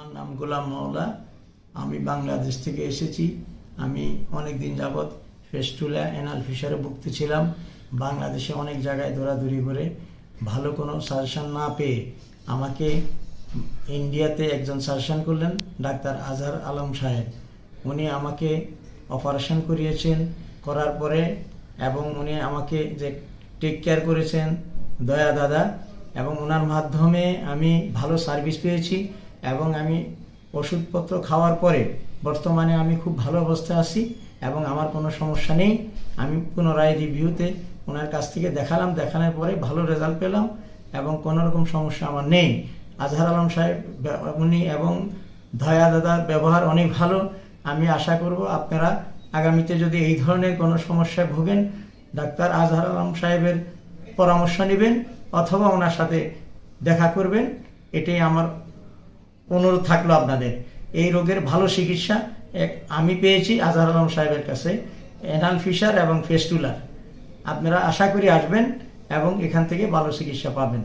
আমার নাম গোলাম মাওলা। আমি বাংলাদেশ থেকে এসেছি। আমি অনেক দিন যাবৎ ফেস্টুলা অ্যানাল ফিশারে ভুগতেছিলাম। বাংলাদেশে অনেক জায়গায় দৌড়াদৌড়ি করে ভালো কোনো সাজেশন না পেয়ে আমাকে ইন্ডিয়াতে একজন সাজেশন করলেন, ডাক্তার আজহার আলম সাহেব। উনি আমাকে অপারেশন করিয়েছেন, করার পরে এবং উনি আমাকে যে টেক কেয়ার করেছেন দয়া দাদা, এবং ওনার মাধ্যমে আমি ভালো সার্ভিস পেয়েছি এবং আমি ওষুধপত্র খাওয়ার পরে বর্তমানে আমি খুব ভালো অবস্থায় আছি এবং আমার কোনো সমস্যা নেই। আমি পুনরায় রিভিউতে ওনার কাছ থেকে দেখানোর পরে ভালো রেজাল্ট পেলাম এবং কোনো রকম সমস্যা আমার নেই। আজহার আলম সাহেব উনি এবং দয়া দাদার ব্যবহার অনেক ভালো। আমি আশা করব আপনারা আগামীতে যদি এই ধরনের কোনো সমস্যায় ভোগেন, ডাক্তার আজহার আলম সাহেবের পরামর্শ নেবেন অথবা ওনার সাথে দেখা করবেন। এটাই আমার অনুরোধ থাকলো আপনাদের। এই রোগের ভালো চিকিৎসা আমি পেয়েছি আজহার আলম সাহেবের কাছে, অ্যানাল ফিশার এবং ফেস্টুলার। আপনারা আশা করি আসবেন এবং এখান থেকে ভালো চিকিৎসা পাবেন।